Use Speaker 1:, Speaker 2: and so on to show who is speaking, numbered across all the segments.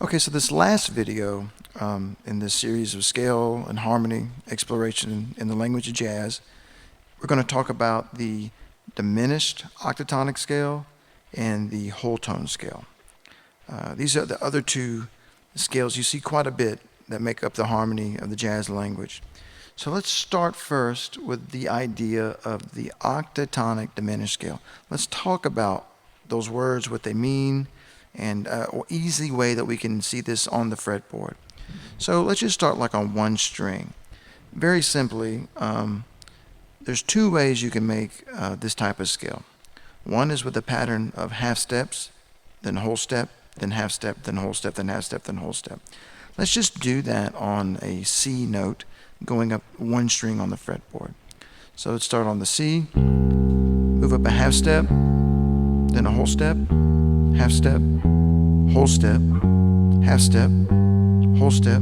Speaker 1: Okay, so this last video in this series of scale and harmony exploration in the language of jazz, we're going to talk about the diminished octatonic scale and the whole tone scale. These are the other two scales you see quite a bit that make up the harmony of the jazz language. So let's start first with the idea of the octatonic diminished scale. Let's talk about those words, what they mean, and an easy way that we can see this on the fretboard. So let's just start like on one string. Very simply, there's two ways you can make this type of scale. One is with a pattern of half steps, then whole step, then half step, then whole step, then half step, then whole step. Let's just do that on a C note going up one string on the fretboard. So let's start on the C, move up a half step, then a whole step, half step, whole step, half step, whole step,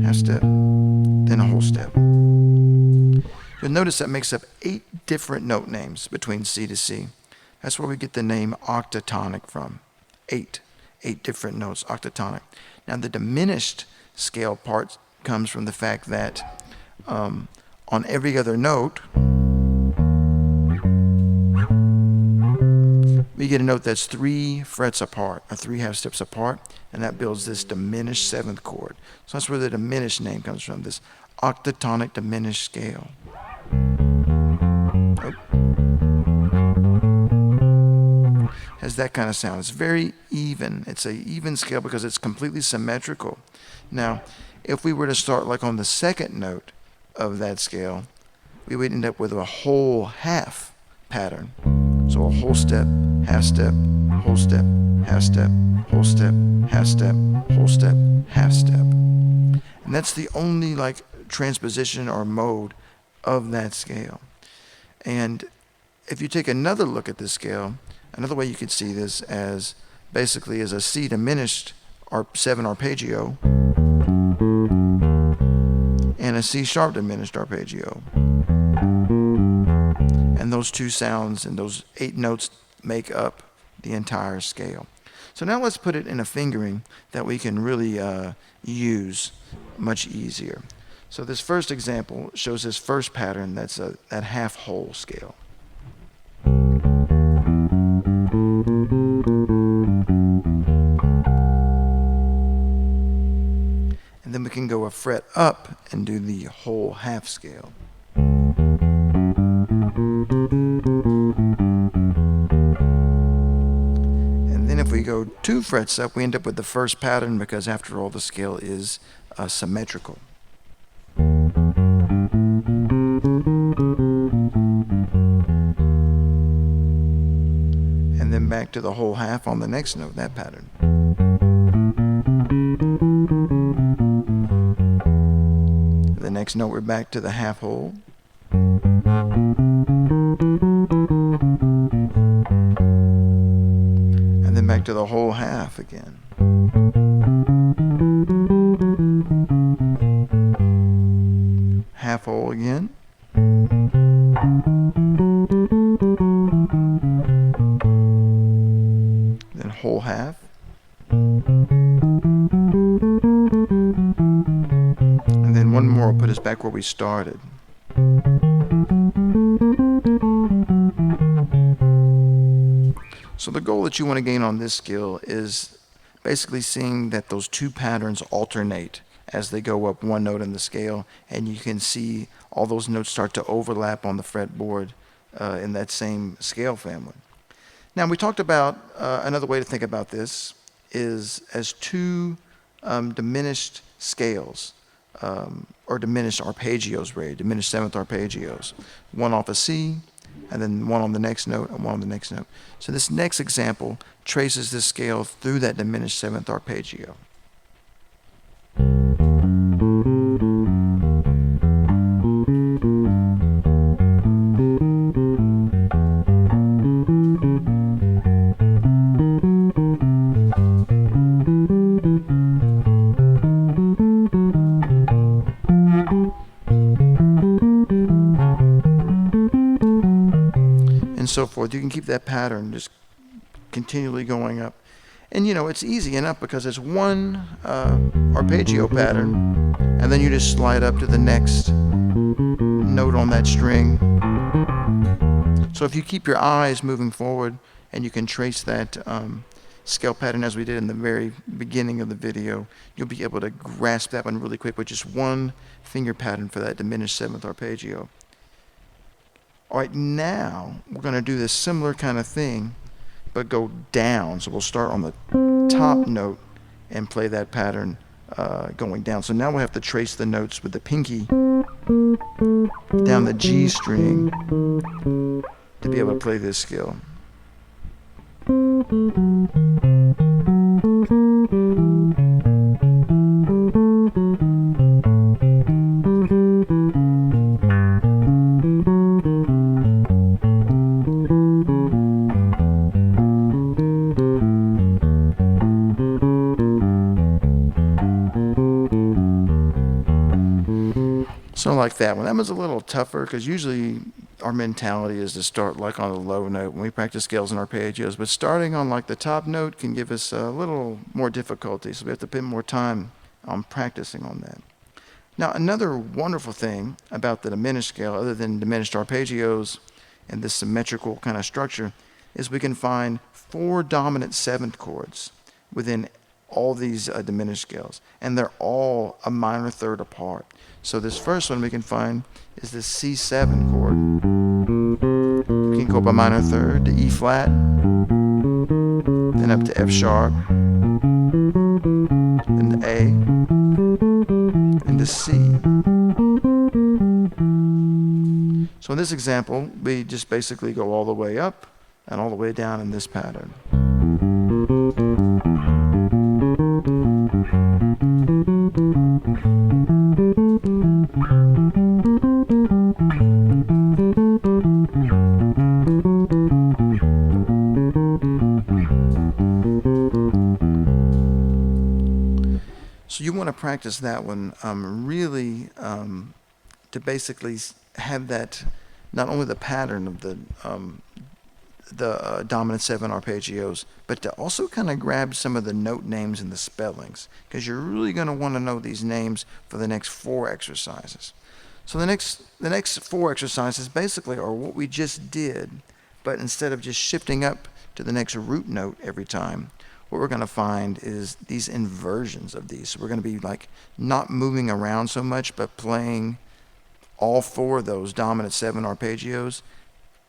Speaker 1: half step, then a whole step. You'll notice that makes up 8 different note names between C to C. That's where we get the name octatonic from. 8 different notes, octatonic. Now the diminished scale part comes from the fact that on every other note, we get a note that's 3 frets apart, or 3 half steps apart, and that builds this diminished 7th chord. So that's where the diminished name comes from, this octatonic diminished scale. Has that kind of sound. It's very even. It's an even scale because it's completely symmetrical. Now, if we were to start like on the second note of that scale, we would end up with a whole half pattern. So a whole step, half step, whole step, half step, whole step, half step, whole step, half step. And that's the only like transposition or mode of that scale. And if you take another look at this scale, another way you could see this as basically as a C diminished 7 arpeggio and a C sharp diminished arpeggio. And those two sounds and those 8 notes make up the entire scale. So now let's put it in a fingering that we can really use much easier. So this first example shows this first pattern that's that half whole scale. And then we can go a fret up and do the whole half scale. And then if we go 2 frets up, we end up with the first pattern because after all the scale is symmetrical. And then back to the whole half on the next note, that pattern. The next note we're back to the half whole. And then back to the whole half again. Half whole again. Then whole half. And then one more will put us back where we started. So the goal that you want to gain on this skill is basically seeing that those 2 patterns alternate as they go up one note in the scale, and you can see all those notes start to overlap on the fretboard in that same scale family. Now we talked about another way to think about this is as 2 diminished scales or diminished arpeggios, really, diminished 7th arpeggios. One off a C, and then one on the next note, and one on the next note. So this next example traces this scale through that diminished 7th arpeggio. And so forth. You can keep that pattern just continually going up. And you know, it's easy enough because it's one arpeggio pattern, and then you just slide up to the next note on that string. So if you keep your eyes moving forward and you can trace that scale pattern as we did in the very beginning of the video, you'll be able to grasp that one really quick with just one finger pattern for that diminished seventh arpeggio. All right, now we're going to do this similar kind of thing, but go down. So we'll start on the top note and play that pattern going down. So now we'll have to trace the notes with the pinky down the G string to be able to play this scale. So like that one. That was a little tougher because usually our mentality is to start like on a low note when we practice scales and arpeggios, but starting on like the top note can give us a little more difficulty, so we have to spend more time on practicing on that. Now another wonderful thing about the diminished scale, other than diminished arpeggios and this symmetrical kind of structure, is we can find 4 dominant seventh chords within all these diminished scales, and they're all a minor third apart. So this first one we can find is the C7 chord. We can go up a minor third to E flat, then up to F sharp, then to A, and to C. So in this example, we just basically go all the way up and all the way down in this pattern. So you want to practice that one really to basically have that, not only the pattern of the dominant 7 arpeggios, but to also kind of grab some of the note names and the spellings, because you're really going to want to know these names for the next 4 exercises. So the next 4 exercises basically are what we just did, but instead of just shifting up to the next root note every time, what we're going to find is these inversions of these. So we're going to be like not moving around so much, but playing all 4 of those dominant 7 arpeggios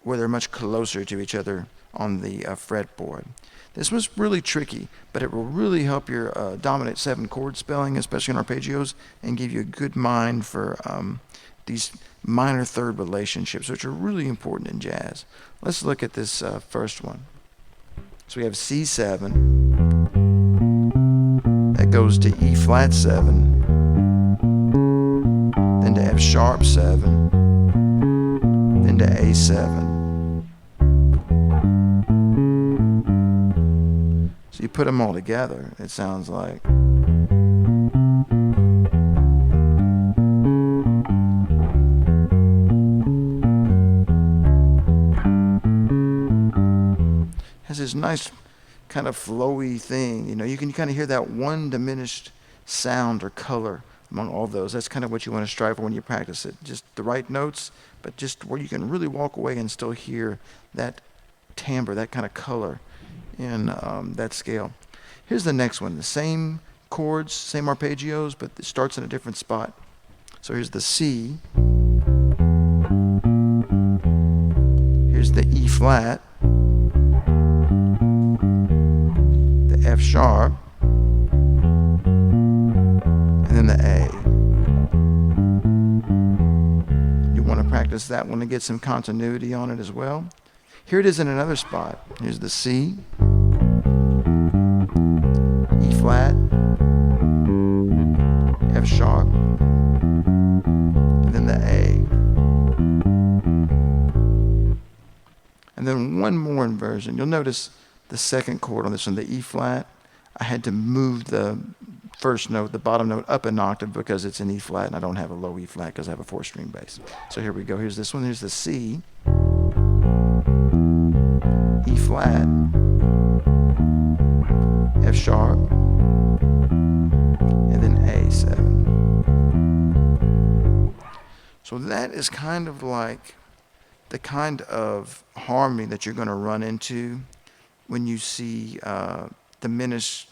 Speaker 1: where they're much closer to each other on the fretboard. This was really tricky, but it will really help your dominant 7 chord spelling, especially in arpeggios, and give you a good mind for these minor third relationships, which are really important in jazz. Let's look at this first one. So we have C7, that goes to E flat 7, then to F sharp 7, then to A7. So you put them all together, it sounds like. Has this nice kind of flowy thing, you know, you can kind of hear that one diminished sound or color among all those. That's kind of what you want to strive for when you practice it. Just the right notes, but just where you can really walk away and still hear that timbre, that kind of color in that scale. Here's the next one. The same chords, same arpeggios, but it starts in a different spot. So here's the C. Here's the E flat. The F sharp. And then the A. You want to practice that one to get some continuity on it as well. Here it is in another spot. Here's the C, E flat, F sharp, and then the A. And then one more inversion. You'll notice the second chord on this one, the E flat. I had to move the first note, the bottom note, up an octave because it's an E flat and I don't have a low E flat because I have a 4-string bass. So here we go. Here's this one. Here's the C, E flat, F sharp, and then A7. So that is kind of like the kind of harmony that you're going to run into when you see diminished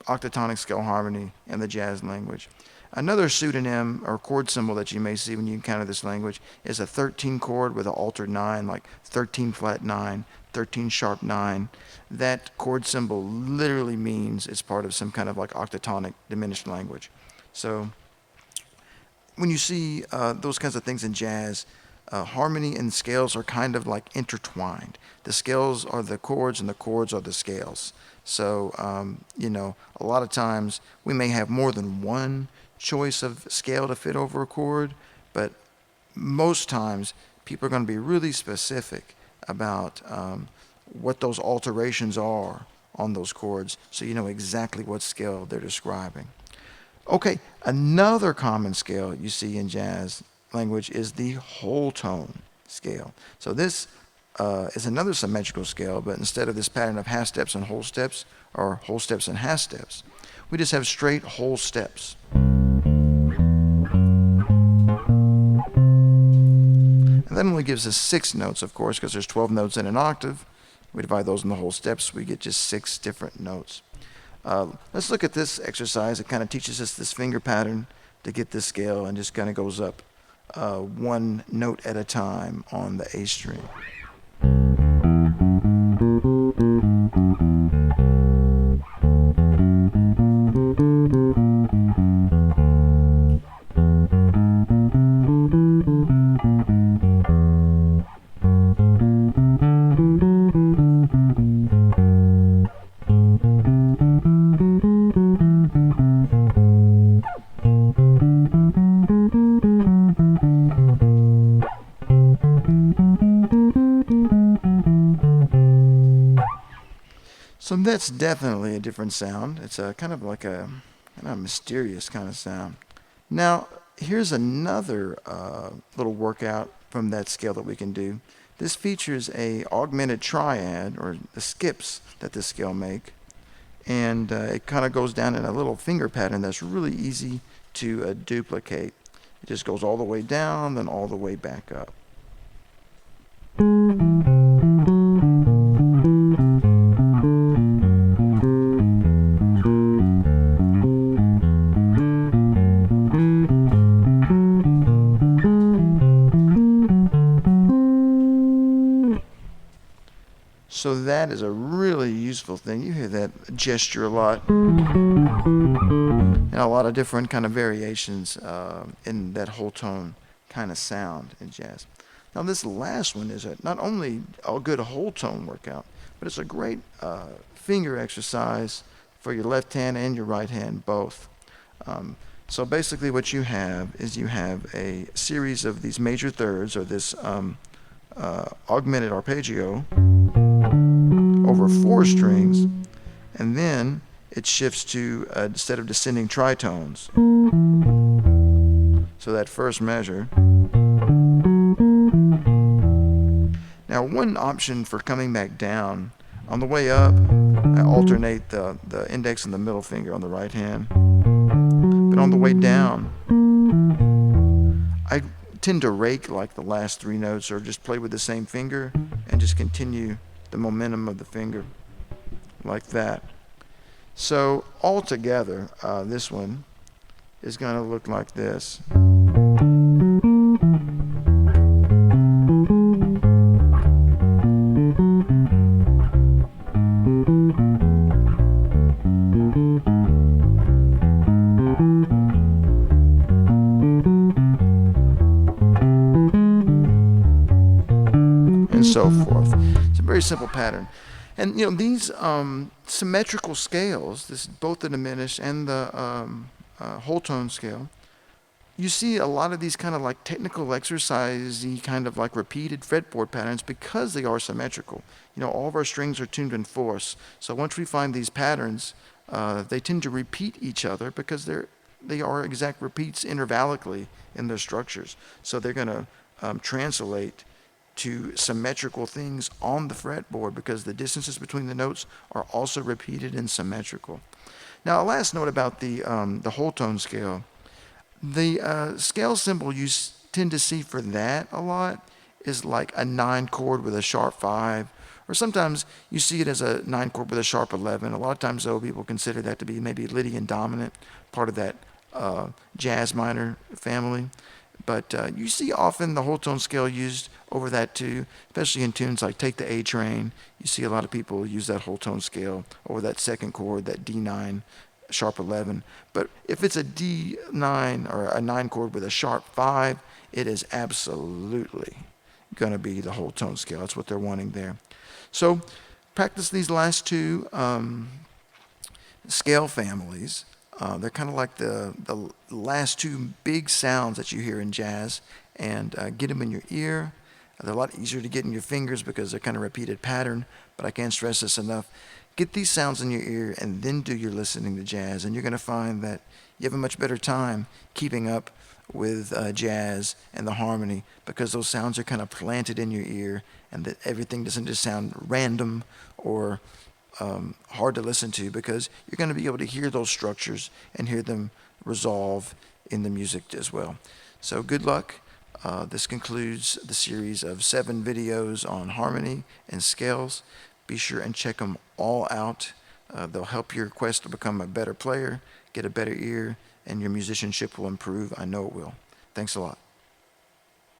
Speaker 1: octatonic scale harmony in the jazz language. Another pseudonym or chord symbol that you may see when you encounter this language is a 13 chord with an altered 9, like 13 flat 9, 13 sharp 9. That chord symbol literally means it's part of some kind of like octatonic diminished language. So when you see those kinds of things in jazz, harmony and scales are kind of like intertwined. The scales are the chords and the chords are the scales. So, a lot of times we may have more than one choice of scale to fit over a chord, but most times people are going to be really specific about what those alterations are on those chords so you know exactly what scale they're describing. Okay, another common scale you see in jazz language is the whole tone scale. So this is another symmetrical scale, but instead of this pattern of half steps and whole steps, or whole steps and half steps, we just have straight whole steps. And that only gives us 6 notes, of course, because there's 12 notes in an octave. We divide those into whole steps, we get just 6 different notes. Let's look at this exercise. It kind of teaches us this finger pattern to get this scale and just kind of goes up one note at a time on the A string. So that's definitely a different sound. It's a kind of like a mysterious kind of sound. Now, here's another little workout from that scale that we can do. This features a augmented triad, or the skips that this scale make. And it kind of goes down in a little finger pattern that's really easy to duplicate. It just goes all the way down, then all the way back up. So that is a really useful thing. You hear that gesture a lot. And a lot of different kind of variations in that whole tone kind of sound in jazz. Now this last one is not only a good whole tone workout, but it's a great finger exercise for your left hand and your right hand both. So basically what you have is you have a series of these major thirds, or this augmented arpeggio over 4 strings, and then it shifts to a set of descending tritones. So that first measure. Now one option for coming back down, on the way up I alternate the index and the middle finger on the right hand, but on the way down I tend to rake like the last 3 notes, or just play with the same finger and just continue the momentum of the finger like that. So altogether, this one is going to look like this. And so forth. It's a very simple pattern. And these symmetrical scales, both the diminished and the whole tone scale, you see a lot of these kind of like technical exercise-y kind of like repeated fretboard patterns because they are symmetrical. All of our strings are tuned in fourths. So once we find these patterns, they tend to repeat each other because they are exact repeats intervallically in their structures. So they're going to translate to symmetrical things on the fretboard because the distances between the notes are also repeated in symmetrical. Now, a last note about the whole tone scale. The scale symbol you tend to see for that a lot is like a 9 chord with a sharp 5, or sometimes you see it as a 9 chord with a sharp 11. A lot of times, though, people consider that to be maybe Lydian dominant, part of that jazz minor family. But you see often the whole tone scale used over that too, especially in tunes like Take the A Train. You see a lot of people use that whole tone scale over that second chord, that D9, sharp 11. But if it's a D9 or a 9 chord with a sharp 5, it is absolutely going to be the whole tone scale. That's what they're wanting there. So practice these last two scale families. They're kind of like the last two big sounds that you hear in jazz, and get them in your ear. They're a lot easier to get in your fingers because they're kind of repeated pattern, but I can't stress this enough. Get these sounds in your ear and then do your listening to jazz, and you're going to find that you have a much better time keeping up with jazz and the harmony because those sounds are kind of planted in your ear, and that everything doesn't just sound random or hard to listen to, because you're going to be able to hear those structures and hear them resolve in the music as well. So good luck. This concludes the series of 7 videos on harmony and scales. Be sure and check them all out. They'll help your quest to become a better player, get a better ear, and your musicianship will improve. I know it will. Thanks a lot.